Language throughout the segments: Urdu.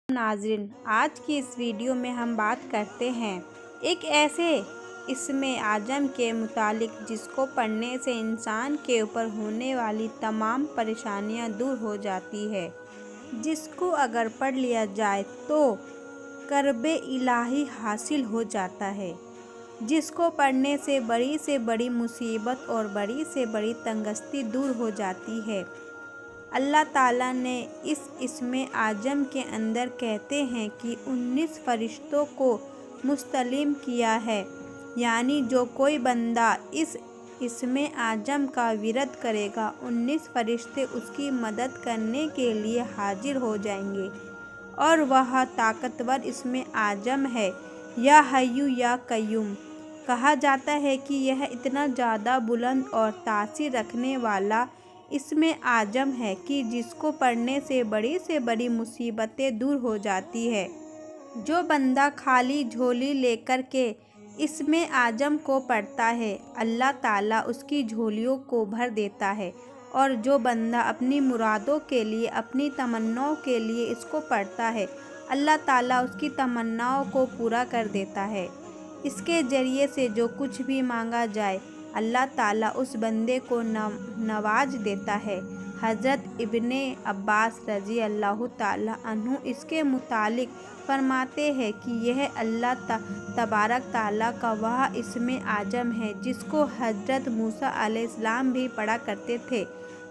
ناظرین، آج کی اس ویڈیو میں ہم بات کرتے ہیں ایک ایسے اسم اعظم کے متعلق جس کو پڑھنے سے انسان کے اوپر ہونے والی تمام پریشانیاں دور ہو جاتی ہے، جس کو اگر پڑھ لیا جائے تو قرب الہی حاصل ہو جاتا ہے، جس کو پڑھنے سے بڑی مصیبت اور بڑی سے بڑی تنگستی دور ہو جاتی ہے۔ اللہ تعالیٰ نے اس اسم اعظم کے اندر کہتے ہیں کہ 19 فرشتوں کو مستعلم کیا ہے، یعنی جو کوئی بندہ اس اسم اعظم کا ورد کرے گا، 19 فرشتے اس کی مدد کرنے کے لیے حاضر ہو جائیں گے، اور وہ طاقتور اسم اعظم ہے، یا حی یا قیوم۔ کہا جاتا ہے کہ یہ اتنا زیادہ بلند اور تاثیر رکھنے والا اسم اعظم ہے کہ جس کو پڑھنے سے بڑی مصیبتیں دور ہو جاتی ہے۔ جو بندہ خالی جھولی لے کر کے اسم اعظم کو پڑھتا ہے، اللہ تعالیٰ اس کی جھولیوں کو بھر دیتا ہے، اور جو بندہ اپنی مرادوں کے لیے، اپنی تمناؤں کے لیے اس کو پڑھتا ہے، اللہ تعالیٰ اس کی تمناؤں کو پورا کر دیتا ہے۔ اس کے ذریعے سے جو کچھ بھی مانگا جائے، اللہ تعالیٰ اس بندے کو نواز دیتا ہے۔ حضرت ابن عباس رضی اللہ تعالیٰ عنہ اس کے متعلق فرماتے ہیں کہ یہ اللہ تبارک تعالیٰ کا وہ اسم اعظم ہے جس کو حضرت موسیٰ علیہ السلام بھی پڑھا کرتے تھے،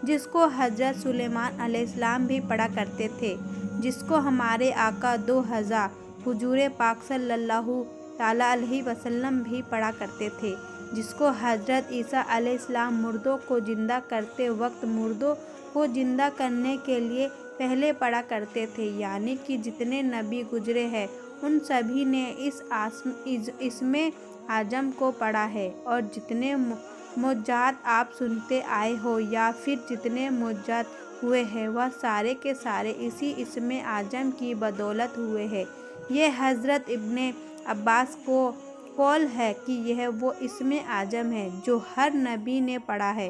جس کو حضرت سلیمان علیہ السلام بھی پڑھا کرتے تھے، جس کو ہمارے آقا دو ہزار حضور پاک صلی اللہ تعالیٰ علیہ وسلم بھی پڑھا کرتے تھے، جس کو حضرت عیسیٰ علیہ السلام مردوں کو زندہ کرتے وقت مردوں کو زندہ کرنے کے لیے پہلے پڑھا کرتے تھے، یعنی کہ جتنے نبی گزرے ہیں ان سبھی نے اس اسم اعظم کو پڑھا ہے، اور جتنے معجزات آپ سنتے آئے ہو یا پھر جتنے معجزات ہوئے ہیں وہ سارے کے سارے اسی اسم اعظم کی بدولت ہوئے ہیں۔ یہ حضرت ابن عباس کو قول ہے کہ یہ وہ اسم اعظم ہے جو ہر نبی نے پڑھا ہے،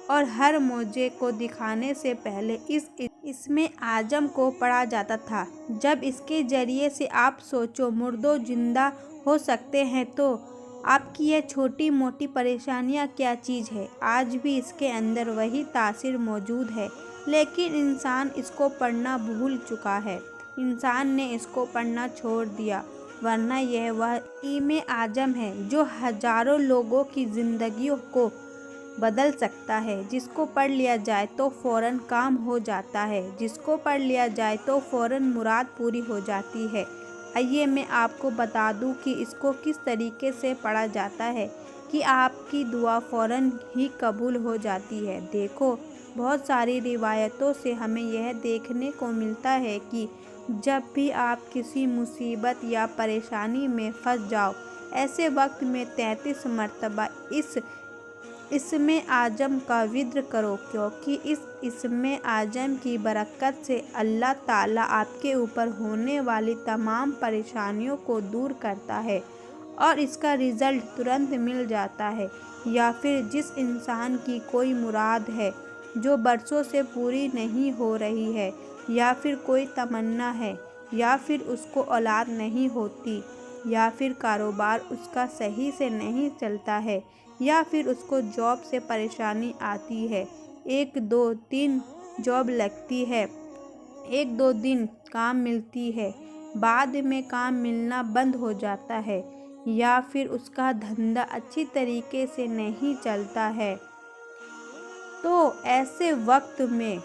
اور ہر معجزے کو دکھانے سے پہلے اس اسم اعظم کو پڑھا جاتا تھا۔ جب اس کے ذریعے سے آپ سوچو مردوں زندہ ہو سکتے ہیں تو آپ کی یہ چھوٹی موٹی پریشانیاں کیا چیز ہے۔ آج بھی اس کے اندر وہی تاثیر موجود ہے، لیکن انسان اس کو پڑھنا بھول چکا ہے، انسان نے اس کو پڑھنا چھوڑ دیا، ورنہ یہ وہ اسم اعظم ہے جو ہزاروں لوگوں کی زندگیوں کو بدل سکتا ہے، جس کو پڑھ لیا جائے تو فوراً کام ہو جاتا ہے، جس کو پڑھ لیا جائے تو فوراً مراد پوری ہو جاتی ہے۔ آئیے میں آپ کو بتا دوں کہ اس کو کس طریقے سے پڑھا جاتا ہے کہ آپ کی دعا فوراً ہی قبول ہو جاتی ہے۔ دیکھو، بہت ساری روایتوں سے ہمیں یہ دیکھنے کو ملتا ہے کہ جب بھی آپ کسی مصیبت یا پریشانی میں پھنس جاؤ، ایسے وقت میں 33 مرتبہ اس اسم اعظم کا ورد کرو، کیونکہ اس اسم اعظم کی برکت سے اللہ تعالیٰ آپ کے اوپر ہونے والی تمام پریشانیوں کو دور کرتا ہے، اور اس کا رزلٹ ترنت مل جاتا ہے۔ یا پھر جس انسان کی کوئی مراد ہے جو برسوں سے پوری نہیں ہو رہی ہے، یا پھر کوئی تمنا ہے، یا پھر اس کو اولاد نہیں ہوتی، یا پھر کاروبار اس کا صحیح سے نہیں چلتا ہے، یا پھر اس کو جاب سے پریشانی آتی ہے، 1-2-3 جاب لگتی ہے، 1-2 دن کام ملتی ہے، بعد میں کام ملنا بند ہو جاتا ہے، یا پھر اس کا دھندا اچھی طریقے سے نہیں چلتا ہے، تو ایسے وقت میں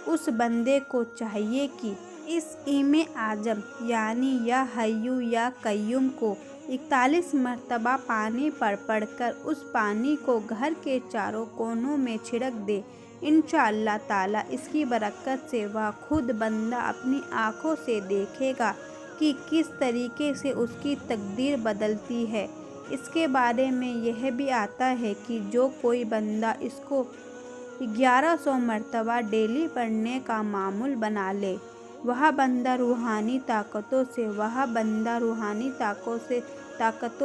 اس بندے کو چاہیے کہ اس اسم اعظم یعنی یا حی یا قیوم کو 41 مرتبہ پانی پر پڑھ کر اس پانی کو گھر کے چاروں کونوں میں چھڑک دے۔ انشاءاللہ تعالیٰ اس کی برکت سے وہ خود بندہ اپنی آنکھوں سے دیکھے گا کہ کس طریقے سے اس کی تقدیر بدلتی ہے۔ اس کے بارے میں یہ بھی آتا ہے کہ جو کوئی بندہ اس کو 1100 مرتبہ ڈیلی پڑھنے کا معمول بنا لے، وہ بندہ روحانی طاقتوں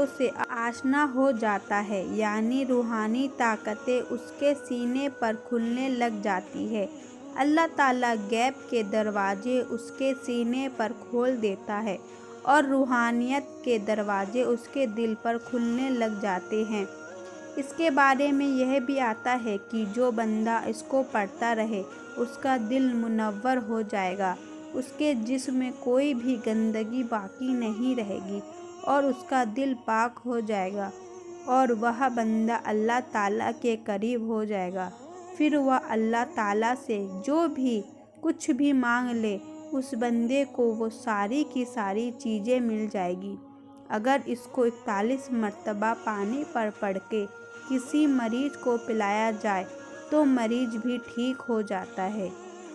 سے آشنا ہو جاتا ہے، یعنی روحانی طاقتیں اس کے سینے پر کھلنے لگ جاتی ہے۔ اللہ تعالیٰ غیب کے دروازے اس کے سینے پر کھول دیتا ہے اور روحانیت کے دروازے اس کے دل پر کھلنے لگ جاتے ہیں۔ اس کے بارے میں یہ بھی آتا ہے کہ جو بندہ اس کو پڑھتا رہے اس کا دل منور ہو جائے گا، اس کے جسم میں کوئی بھی گندگی باقی نہیں رہے گی اور اس کا دل پاک ہو جائے گا اور وہ بندہ اللہ تعالیٰ کے قریب ہو جائے گا۔ پھر وہ اللہ تعالیٰ سے جو بھی کچھ بھی مانگ لے اس بندے کو وہ ساری کی ساری چیزیں مل جائے گی۔ اگر اس کو 41 مرتبہ پانی پر پڑھ کے کسی مریض کو پلایا جائے تو مریض بھی ٹھیک ہو جاتا ہے،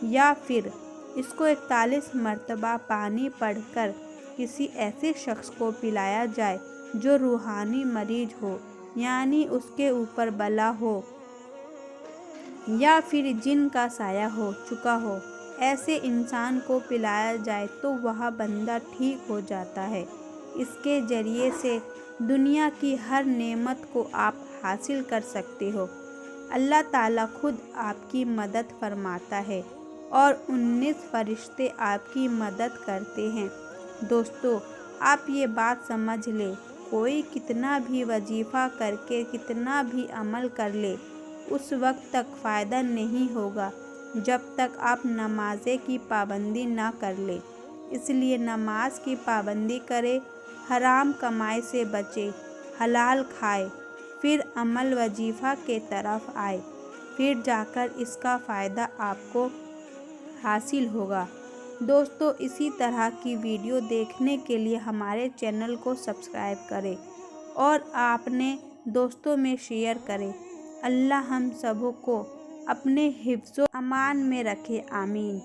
یا پھر اس کو 41 مرتبہ پانی پڑھ کر کسی ایسے شخص کو پلایا جائے جو روحانی مریض ہو، یعنی اس کے اوپر بلا ہو یا پھر جن کا سایہ ہو چکا ہو، ایسے انسان کو پلایا جائے تو وہ بندہ ٹھیک ہو جاتا ہے۔ اس کے ذریعے سے دنیا کی ہر نعمت کو آپ حاصل کر سکتے ہو۔ اللہ تعالیٰ خود آپ کی مدد فرماتا ہے اور 19 فرشتے آپ کی مدد کرتے ہیں۔ دوستو، آپ یہ بات سمجھ لیں، کوئی کتنا بھی وظیفہ کر کے کتنا بھی عمل کر لے اس وقت تک فائدہ نہیں ہوگا جب تک آپ نماز کی پابندی نہ کر لیں۔ اس لیے نماز کی پابندی کرے، حرام کمائی سے بچے، حلال کھائے، پھر عمل وظیفہ کے طرف آئے، پھر جا کر اس کا فائدہ آپ کو حاصل ہوگا۔ دوستو، اسی طرح کی ویڈیو دیکھنے کے لیے ہمارے چینل کو سبسکرائب کریں اور اپنے دوستوں میں شیئر کریں۔ اللہ ہم سب کو اپنے حفظ و امان میں رکھے، آمین۔